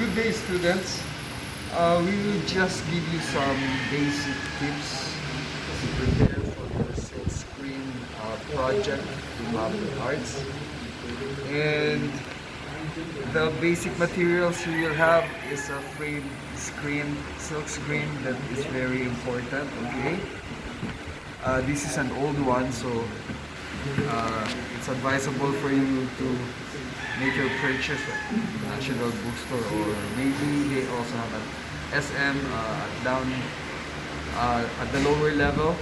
Good day, students. We will just give you some basic tips to prepare for your silk screen project in Public Arts. And the basic materials you will have is a frame screen, silk screen, that is very important, okay? This is an old one, so it's advisable for you to make your purchase at National Bookstore, or maybe they also have an SM down at the lower level,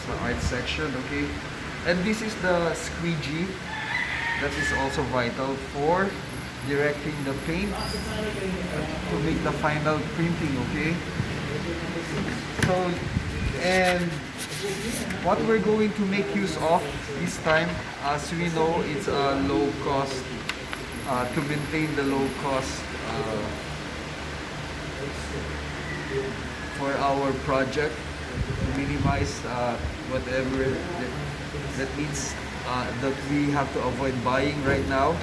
so art section, okay? And this is the squeegee that is also vital for directing the paint to make the final printing, okay? So, and what we're going to make use of this time, as we know, it's a low cost, to maintain the low cost for our project, to minimize whatever that needs that we have to avoid buying right now.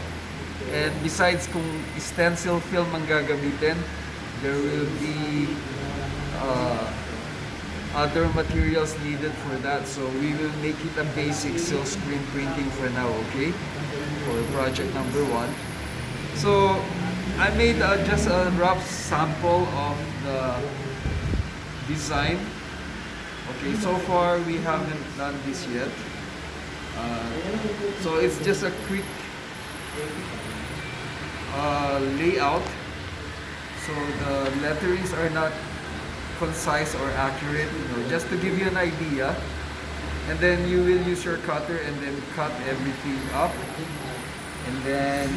And besides, kung stencil film ang gagamitin, there will be other materials needed for that, so we will make it a basic silk screen printing for now, okay, for project number 1. So I made just a rough sample of the design. Okay, so far we haven't done this yet, so it's just a quick layout, so the letterings are not concise or accurate, just to give you an idea. And then you will use your cutter and then cut everything up. And then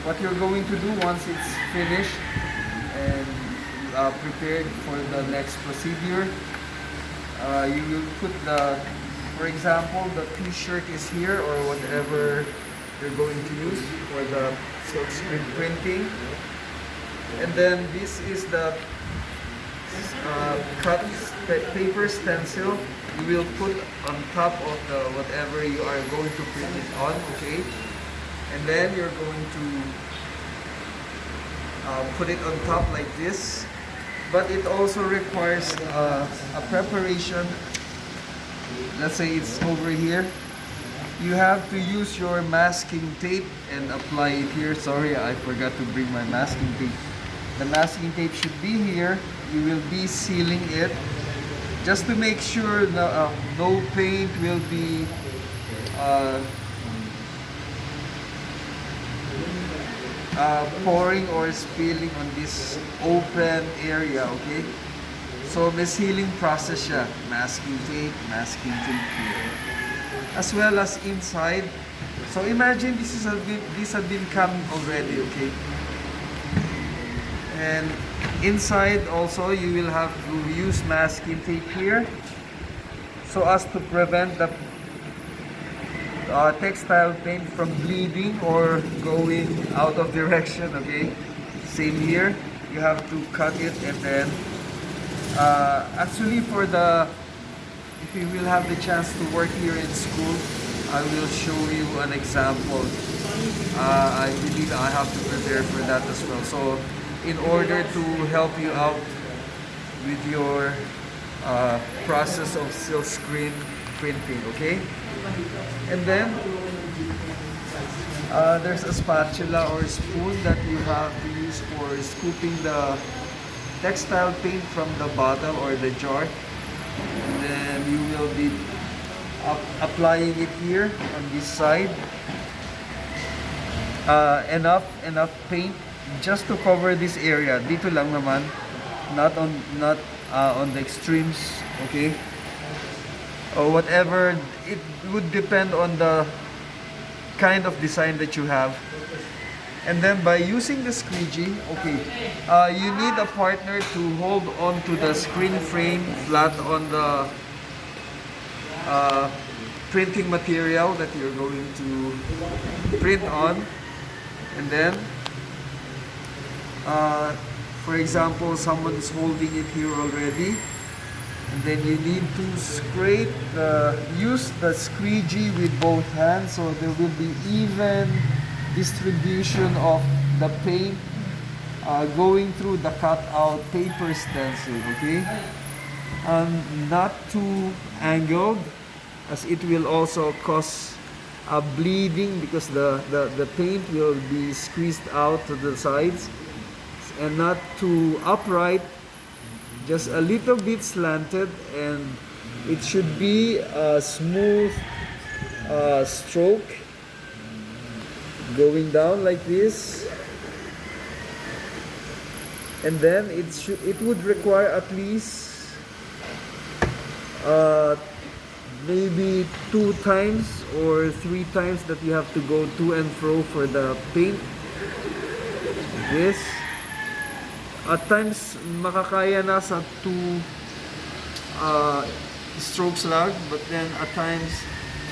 what you're going to do once it's finished and prepared for the next procedure, you will put the, for example, the t-shirt is here, or whatever you're going to use for the silk screen printing. And then this is the cut paper stencil you will put on top of the whatever you are going to print it on, okay? And then you're going to put it on top like this. But it also requires a preparation. Let's say it's over here. You have to use your masking tape and apply it here. Sorry, I forgot to bring my masking tape. The masking tape should be here. You will be sealing it just to make sure no paint will be pouring or spilling on this open area, okay? So may sealing process siya. Masking tape here, as well as inside. So imagine this has been coming already, okay? And inside also you will have to use masking tape here, so as to prevent the textile paint from bleeding or going out of direction, okay? Same here, you have to cut it. And then actually, for the, if you will have the chance to work here in school, I will show you an example. I believe I have to prepare for that as well, so in order to help you out with your process of silk screen printing, okay? And then there's a spatula or spoon that you have to use for scooping the textile paint from the bottle or the jar. And then you will be applying it here on this side. Enough paint just to cover this area. Dito lang naman, not on the extremes, okay? Or whatever, it would depend on the kind of design that you have. And then by using the squeegee, okay, you need a partner to hold on to the screen frame flat on the printing material that you're going to print on. And then for example, someone's holding it here already, and then you need to scrape use the squeegee with both hands, so there will be even distribution of the paint going through the cutout paper stencil, okay? Not too angled, as it will also cause bleeding, because the paint will be squeezed out to the sides, and not too upright, just a little bit slanted, and it should be a smooth stroke going down like this. And then it would require at least maybe 2 times or 3 times that you have to go to and fro for the paint. This at times makakaya na sa 2 strokes lang, but then at times,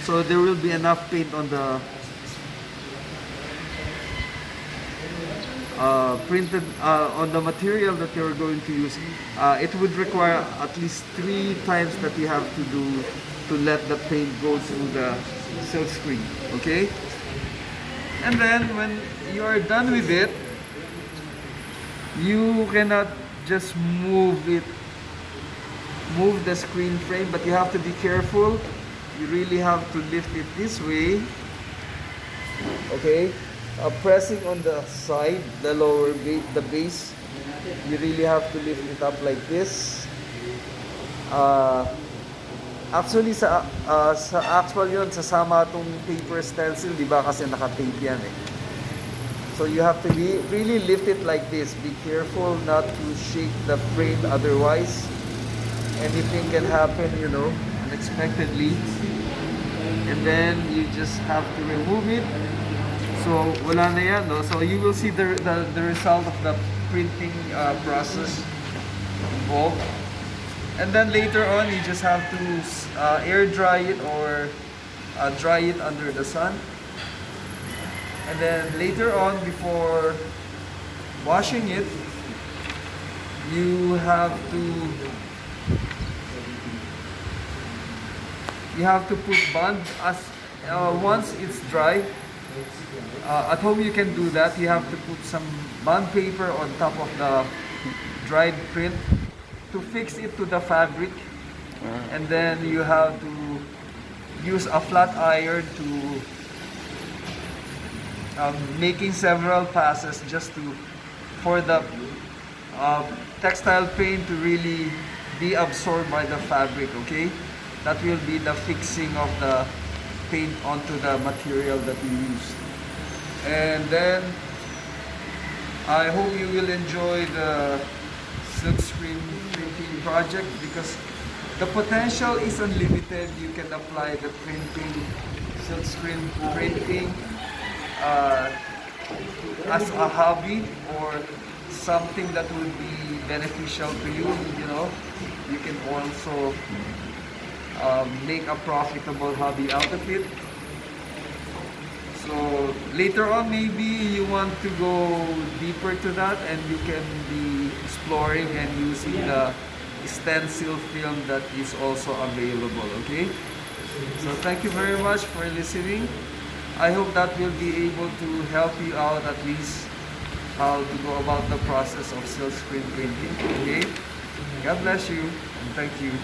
so there will be enough paint on the printed on the material that you're going to use. It would require at least 3 times that you have to do to let the paint go through the silk screen, okay? And then when you are done with it, you cannot just move the screen frame, but you have to be careful. You really have to lift it this way, okay? Pressing on the side, the lower the base, you really have to lift it up like this. Actually sa actual yun, sasama itong paper stencil, di ba, kasi naka-tape yan eh. So you have to really lift it like this. Be careful not to shake the frame, otherwise anything can happen, you know, unexpectedly. And then you just have to remove it. So wala na yan, no? So you will see the result of the printing process involved. And then later on, you just have to air dry it or dry it under the sun. And then later on, before washing it, you have to put bond as once it's dry. At home you can do that. You have to put some bond paper on top of the dried print to fix it to the fabric, and then you have to use a flat iron to making several passes just for the textile paint to really be absorbed by the fabric, okay? That will be the fixing of the paint onto the material that you use. And then I hope you will enjoy the silkscreen printing project, because the potential is unlimited. You can apply the silkscreen printing as a hobby or something that would be beneficial to you. You know, you can also make a profitable hobby out of it. So later on, maybe you want to go deeper to that, and you can be exploring and using the stencil film that is also available, okay? So thank you very much for listening. I hope that will be able to help you out at least how to go about the process of silkscreen printing, okay? God bless you, and thank you.